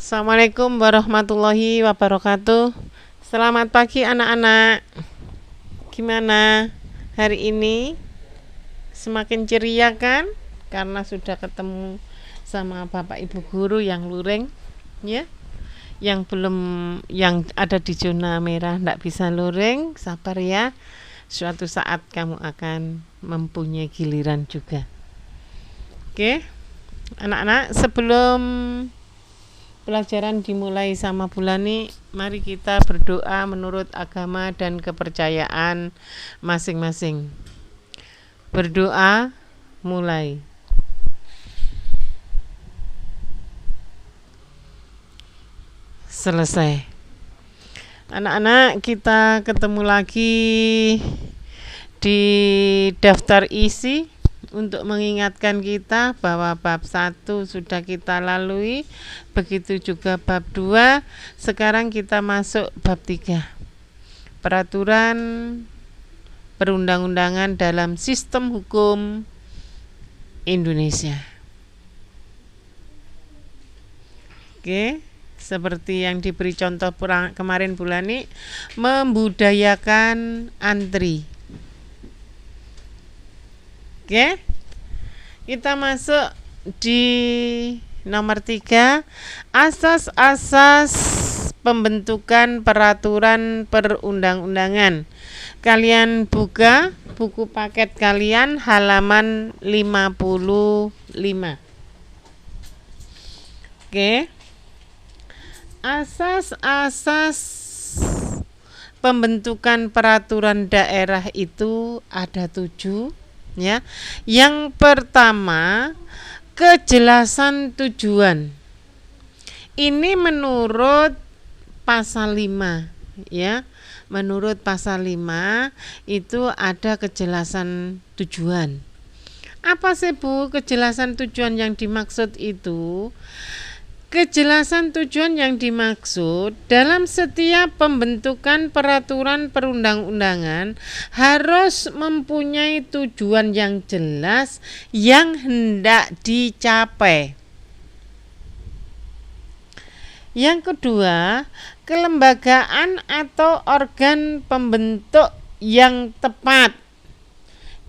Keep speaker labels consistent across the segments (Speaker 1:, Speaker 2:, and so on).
Speaker 1: Assalamualaikum warahmatullahi wabarakatuh. Selamat pagi anak-anak. Gimana hari ini? Semakin ceria kan? Karena sudah ketemu sama Bapak Ibu guru yang luring, ya. Yang belum, yang ada di zona merah ndak bisa luring, sabar ya. Suatu saat kamu akan mempunyai giliran juga. Oke. Anak-anak, sebelum pelajaran dimulai sama Bulani, mari kita berdoa menurut agama dan kepercayaan masing-masing. Berdoa mulai. Selesai. Anak-anak, kita ketemu lagi di daftar isi untuk mengingatkan kita bahwa bab 1 sudah kita lalui, begitu juga bab 2. Sekarang kita masuk bab 3. Peraturan perundang-undangan dalam sistem hukum Indonesia. Oke, seperti yang diberi contoh kemarin Bulani, membudayakan antri. Oke, kita masuk di nomor 3, asas-asas pembentukan peraturan perundang-undangan. Kalian buka buku paket kalian halaman 55. Oke, asas-asas pembentukan peraturan daerah itu ada 7. Ya, yang pertama, kejelasan tujuan. Ini menurut pasal 5, ya. Menurut pasal 5 itu ada kejelasan tujuan. Apa sih Bu kejelasan tujuan yang dimaksud itu? Kejelasan tujuan yang dimaksud dalam setiap pembentukan peraturan perundang-undangan harus mempunyai tujuan yang jelas yang hendak dicapai. Yang kedua, kelembagaan atau organ pembentuk yang tepat,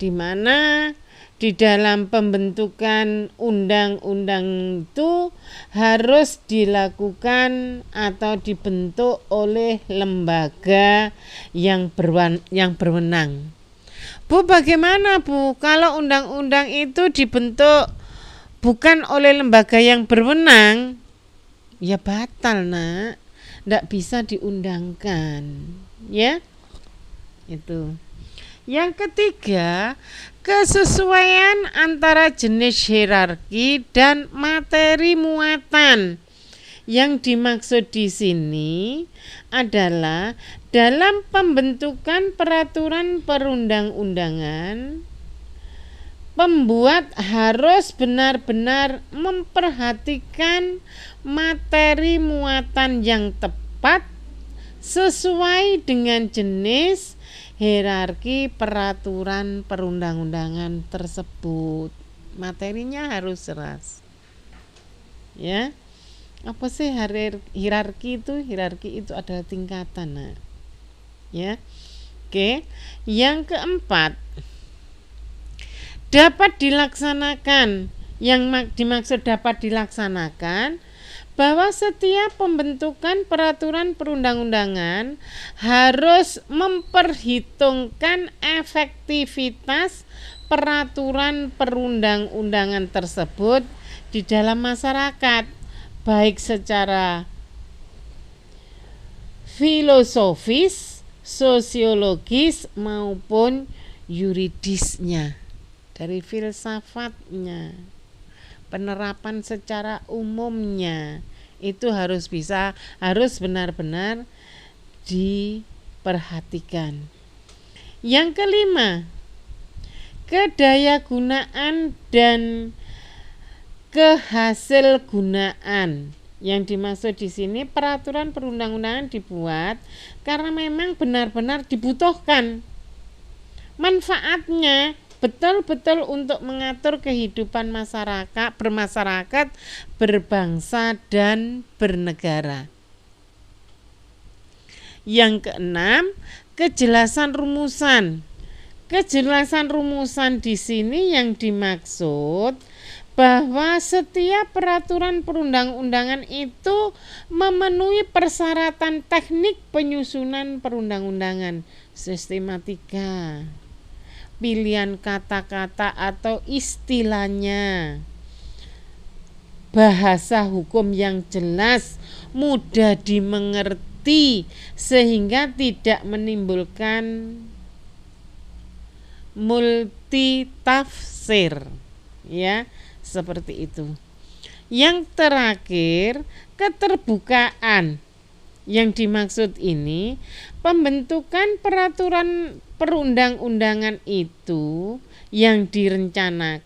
Speaker 1: di mana di dalam pembentukan undang-undang itu harus dilakukan atau dibentuk oleh lembaga yang berwenang. Bu, bagaimana Bu kalau undang-undang itu dibentuk bukan oleh lembaga yang berwenang? Ya batal, Nak. Nggak bisa diundangkan, ya. Itu. Yang ketiga, kesesuaian antara jenis hierarki dan materi muatan. Yang dimaksud di sini adalah dalam pembentukan peraturan perundang-undangan, pembuat harus benar-benar memperhatikan materi muatan yang tepat sesuai dengan jenis hierarki peraturan perundang-undangan tersebut. Materinya harus jelas. Ya. Apa sih hierarki itu? Hierarki itu adalah tingkatan, Nah. Ya. Oke. Yang keempat, dapat dilaksanakan. Yang dimaksud dapat dilaksanakan bahwa setiap pembentukan peraturan perundang-undangan harus memperhitungkan efektivitas peraturan perundang-undangan tersebut di dalam masyarakat, baik secara filosofis, sosiologis maupun yuridisnya, dari filsafatnya. Penerapan secara umumnya itu harus benar-benar diperhatikan. Yang kelima, kedayagunaan dan kehasilgunaan. Yang dimaksud di sini peraturan perundang-undangan dibuat karena memang benar-benar dibutuhkan. Manfaatnya betul-betul untuk mengatur kehidupan bermasyarakat, berbangsa dan bernegara. Yang keenam, kejelasan rumusan. Kejelasan rumusan di sini yang dimaksud bahwa setiap peraturan perundang-undangan itu memenuhi persyaratan teknik penyusunan perundang-undangan, sistematika, pilihan kata-kata atau istilahnya, bahasa hukum yang jelas, mudah dimengerti sehingga tidak menimbulkan multitafsir, ya. Seperti itu. Yang terakhir, keterbukaan. Yang dimaksud ini, pembentukan peraturan perundang-undangan itu yang direncanakan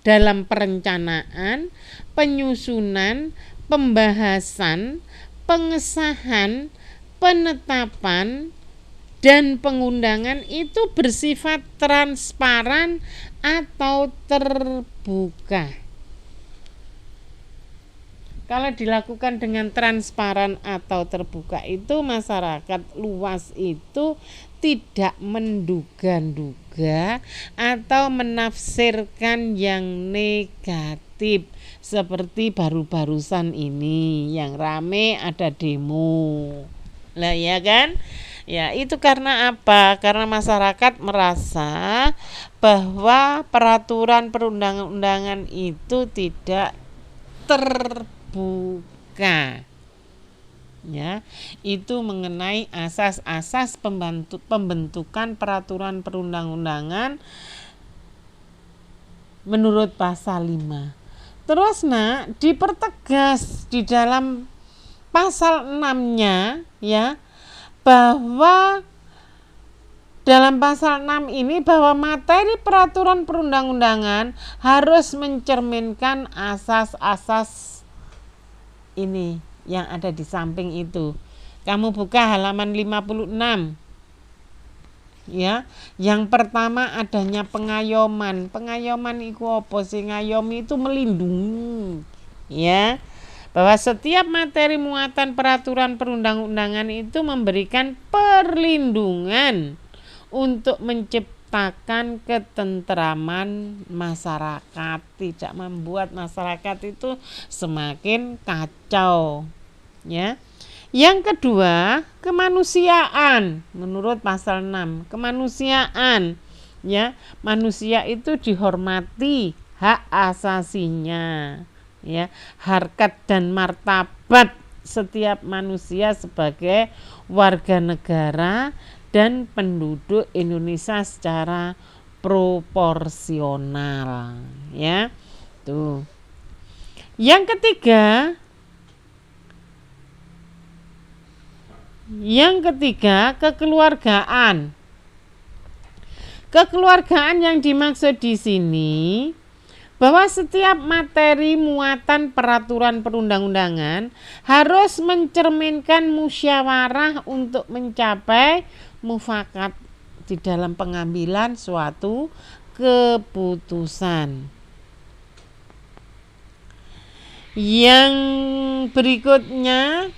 Speaker 1: dalam perencanaan, penyusunan, pembahasan, pengesahan, penetapan, dan pengundangan itu bersifat transparan atau terbuka. Kalau dilakukan dengan transparan atau terbuka itu masyarakat luas itu tidak menduga-duga atau menafsirkan yang negatif seperti baru-barusan ini yang rame ada demo. Lah ya kan? Ya, itu karena apa? Karena masyarakat merasa bahwa peraturan perundang-undangan itu tidak terbuka. Ya, itu mengenai asas-asas pembentukan peraturan perundang-undangan menurut pasal 5. Terus dipertegas di dalam pasal 6-nya ya, bahwa dalam pasal 6 ini bahwa materi peraturan perundang-undangan harus mencerminkan asas-asas ini yang ada di samping itu. Kamu buka halaman 56. Ya, yang pertama adanya pengayoman. Pengayoman itu apa sih? Ngayomi itu melindungi. Ya. Bahwa setiap materi muatan peraturan perundang-undangan itu memberikan perlindungan untuk menciptakan ketentraman masyarakat, tidak membuat masyarakat itu semakin kacau, ya. Yang kedua, kemanusiaan menurut pasal 6. Kemanusiaan, ya. Manusia itu dihormati hak asasinya, ya, harkat dan martabat setiap manusia sebagai warga negara dan penduduk Indonesia secara proporsional, ya. Tuh. Yang ketiga, kekeluargaan. Kekeluargaan yang dimaksud di sini bahwa setiap materi muatan peraturan perundang-undangan harus mencerminkan musyawarah untuk mencapai mufakat di dalam pengambilan suatu keputusan. Yang berikutnya,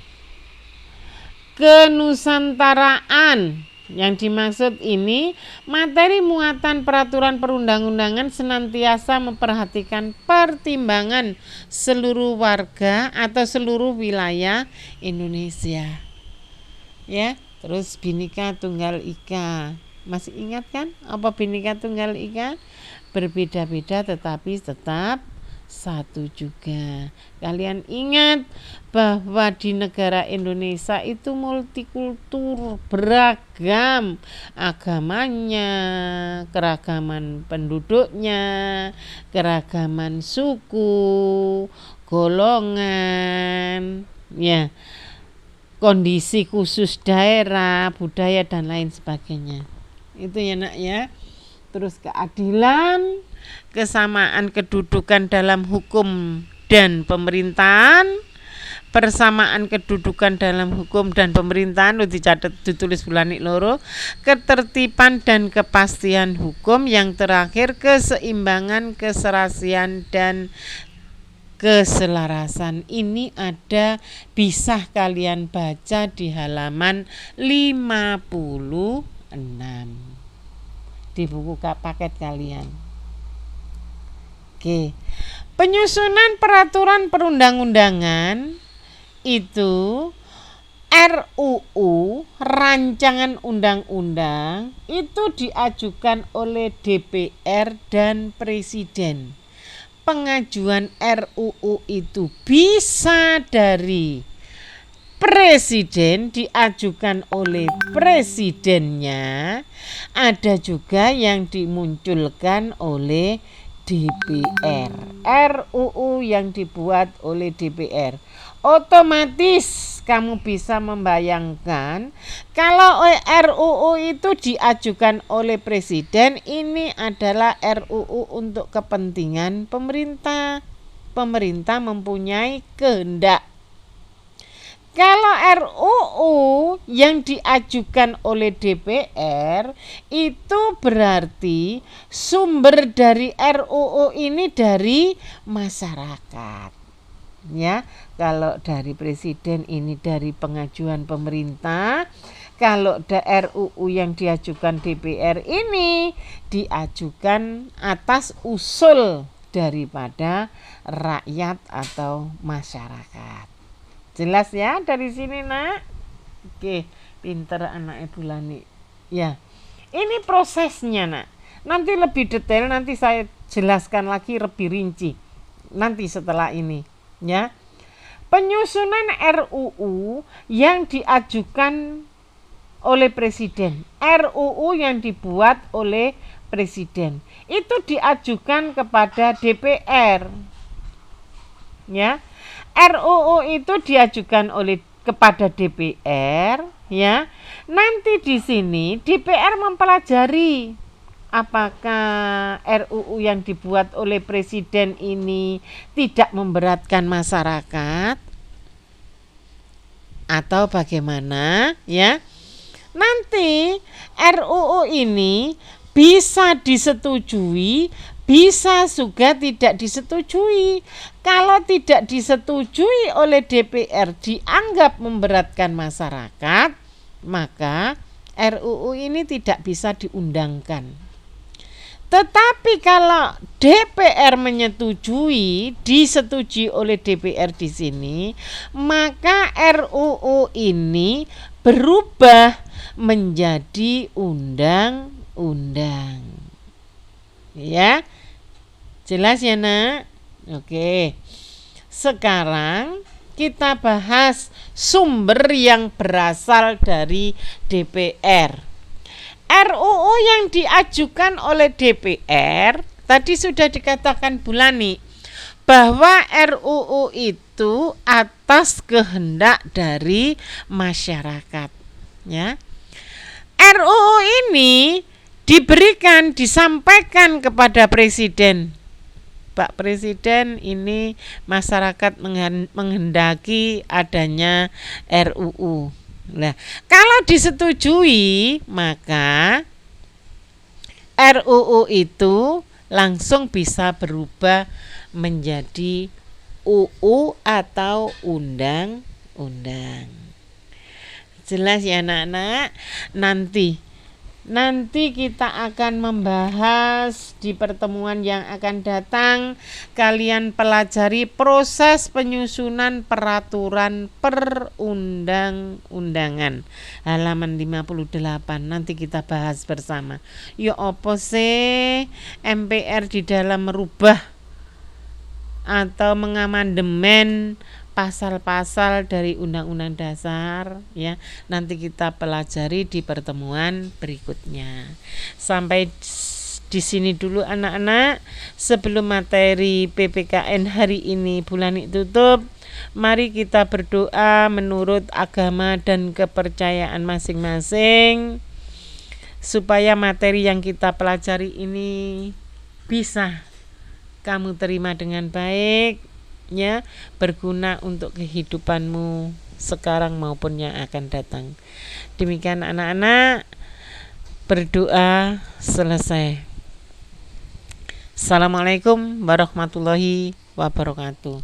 Speaker 1: kenusantaraan. Yang dimaksud ini, materi muatan peraturan perundang-undangan senantiasa memperhatikan pertimbangan seluruh warga atau seluruh wilayah Indonesia. Ya, terus Bhinneka Tunggal Ika. Masih ingat kan apa Bhinneka Tunggal Ika? Berbeda-beda tetapi tetap satu juga. Kalian ingat bahwa di negara Indonesia itu multikultur, beragam agamanya, keragaman penduduknya, keragaman suku, golongan, ya, kondisi khusus daerah, budaya dan lain sebagainya. Itu ya nak ya. Terus keadilan, kesamaan kedudukan dalam hukum dan pemerintahan, persamaan kedudukan dalam hukum dan pemerintahan dicatat ditulis Bulani loro, ketertiban dan kepastian hukum, yang terakhir keseimbangan, keserasian dan keselarasan. Ini ada, bisa kalian baca di halaman 56 di buku paket kalian. Oke. Penyusunan peraturan perundang-undangan itu RUU, rancangan undang-undang, itu diajukan oleh DPR dan Presiden. Pengajuan RUU itu bisa dari Presiden, diajukan oleh presidennya, ada juga yang dimunculkan oleh DPR. RUU yang dibuat oleh DPR. Otomatis kamu bisa membayangkan kalau RUU itu diajukan oleh presiden, ini adalah RUU untuk kepentingan pemerintah. Pemerintah mempunyai kehendak. Kalau RUU yang diajukan oleh DPR, itu berarti sumber dari RUU ini dari masyarakat. Ya, kalau dari presiden ini dari pengajuan pemerintah, kalau RUU yang diajukan DPR ini diajukan atas usul daripada rakyat atau masyarakat. Jelas ya dari sini, Nak? Oke, pinter anak Ibu Lani. Ya, ini prosesnya, Nak. Nanti lebih detail, nanti saya jelaskan lagi lebih rinci nanti setelah ini. Ya, penyusunan RUU yang diajukan oleh presiden, RUU yang dibuat oleh presiden, itu diajukan kepada DPR. Ya, RUU itu diajukan oleh kepada DPR. Ya, nanti di sini DPR mempelajari apakah RUU yang dibuat oleh presiden ini tidak memberatkan masyarakat atau bagaimana, ya. Nanti RUU ini bisa disetujui, bisa juga tidak disetujui. Kalau tidak disetujui oleh DPR dianggap memberatkan masyarakat, maka RUU ini tidak bisa diundangkan. Tetapi kalau DPR menyetujui, disetujui oleh DPR di sini, maka RUU ini berubah menjadi undang-undang. Ya, jelas ya, Nak? Oke. Sekarang kita bahas sumber yang berasal dari DPR. RUU yang diajukan oleh DPR, tadi sudah dikatakan Bulani, bahwa RUU itu atas kehendak dari masyarakat. Ya. RUU ini disampaikan kepada Presiden. Pak Presiden, ini masyarakat menghendaki adanya RUU. Nah, kalau disetujui, maka RUU itu langsung bisa berubah menjadi UU atau undang-undang. Jelas ya, anak-anak? Nanti kita akan membahas di pertemuan yang akan datang. Kalian pelajari proses penyusunan peraturan perundang-undangan, halaman 58. Nanti kita bahas bersama. Ya apa sih MPR di dalam merubah atau mengamandemen pasal-pasal dari Undang-Undang Dasar, ya. Nanti kita pelajari di pertemuan berikutnya. Sampai di sini dulu anak-anak. Sebelum materi PPKN hari ini Bulani tutup, mari kita berdoa menurut agama dan kepercayaan masing-masing, supaya materi yang kita pelajari ini bisa kamu terima dengan baik, hidupnya berguna untuk kehidupanmu sekarang maupun yang akan datang. Demikian anak-anak, berdoa selesai. Assalamualaikum warahmatullahi wabarakatuh.